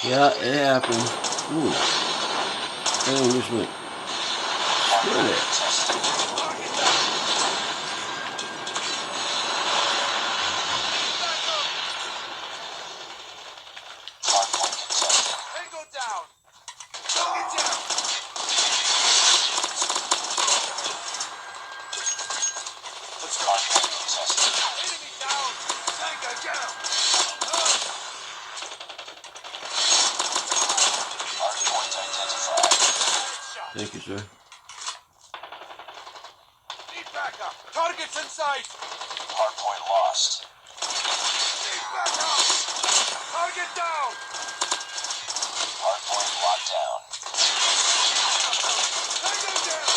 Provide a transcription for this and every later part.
Yeah, it happened. Ooh. That thing just went. Split it. Thank you, sir. Need backup. Targets in sight. Hardpoint lost. Need backup. Target down. Hardpoint locked down. Tango down.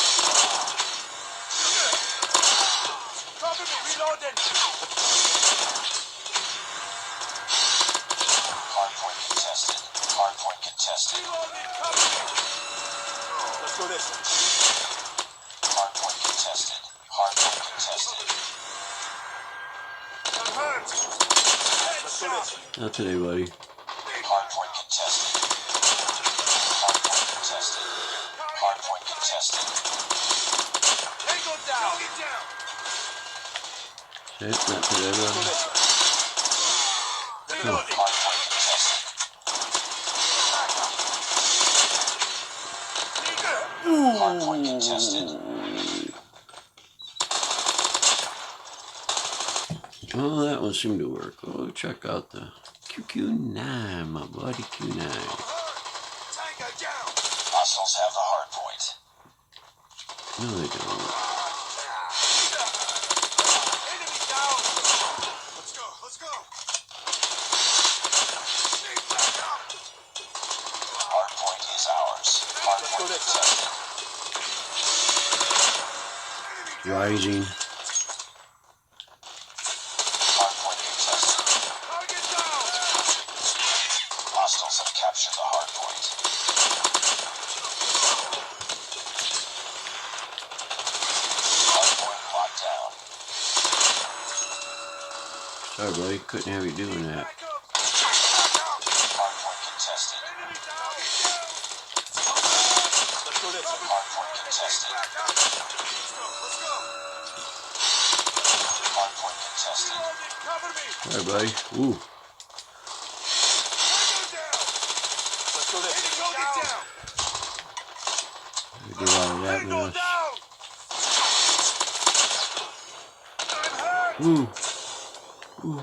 Cover me. Reloading. Hardpoint contested. Hardpoint contested. Reloading. Cover me. Let's go this way. Hardpoint contested. Hardpoint contested. I'm hurt. Let's go this way. Not today, buddy. Hardpoint contested. Hardpoint contested. Hardpoint contested. Tango down. Shit, not today, buddy. Reloading. Hardpoint contested. Hardpoint contested. Oh, that one seemed to work. Oh, check out the QQ9, my buddy Q9. Tango down. Hostiles have the hardpoint. No, they don't. Enemy down. Let's go. Let's go. Need backup. Hardpoint is ours. Hardpoint contested. Rising. Hardpoint contested. Target down. Hostiles have captured the hardpoint. Hardpoint locked down. Sorry, buddy. Couldn't have you doing that. Hardpoint contested. Let's go this way. Hardpoint contested. Hardpoint contested. Cover me. Sorry, buddy. Ooh. Let's go this way. Down. We did all of that mess. I'm hurt. Ooh. Ooh.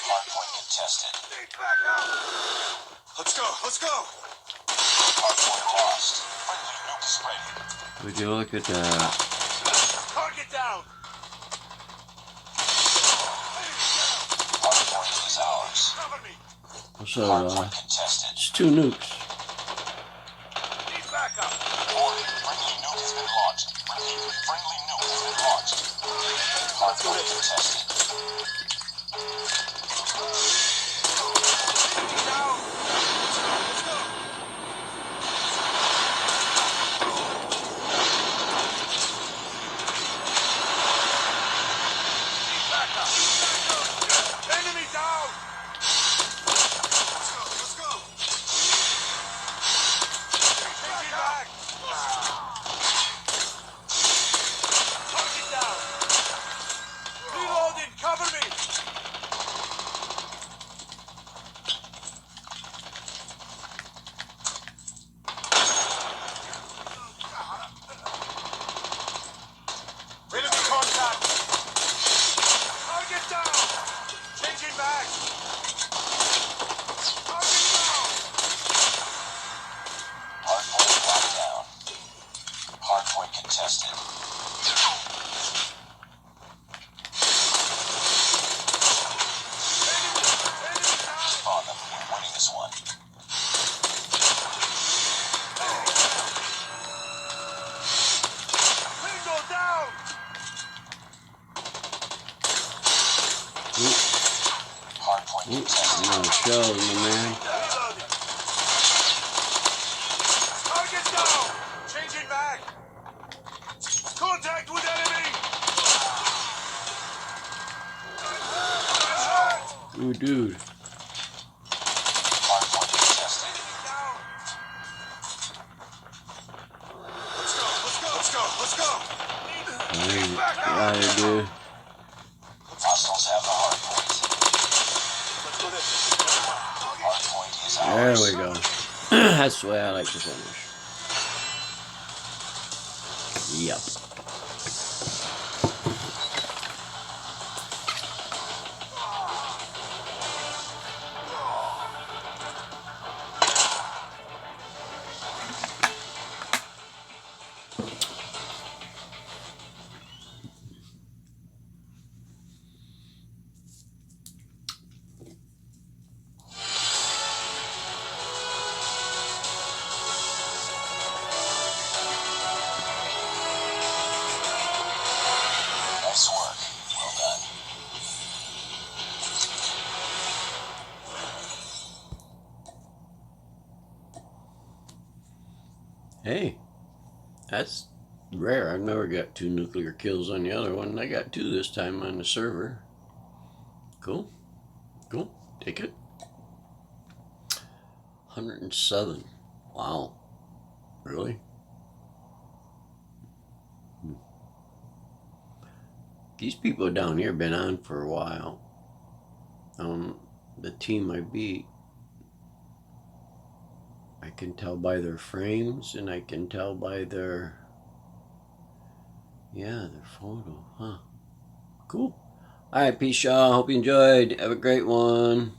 Hardpoint contested. Let's go. Let's go. Hardpoint lost. Friendly nuke is ready. Would you look at that? Target down. Hardpoint is ours. Cover me. What's up, Hardpoint contested. It's 2 nukes. Need backup. Warning. Friendly nuke has been launched. Repeat. Friendly nuke has been launched. Hardpoint contested. Enemy down. Let's go. Need backup. Enemy down. Let's go. Let's go. Changing back. Target down. Reloading. Cover me. Enemy contact. Target down. Changing back. Target down. Hardpoint locked down. Hardpoint contested. Enemy down. Spawn them. We're winning this one. Tango down. Ooh. Hardpoint Ooh. contested. I'm on the shelves, my man. Reloading. Target down. Changing back. Contact with enemy. I'm hurt. Ooh, dude. Let's go. Yeah, dude. Hostiles have the hard point. Let's do this. Hard point is There ours. we go. That's the way I like to finish. Yep. Nice work. Well done. Hey, that's rare. I've never got 2 nuclear kills on the other one. I got 2 this time on the server. Cool. Cool. Take it. 107. Wow. Really? These people down here been on for a while. The team I beat, I can tell by their frames and I can tell by their, yeah, their photo. Huh. Cool. All right, peace, y'all. Hope you enjoyed. Have a great one.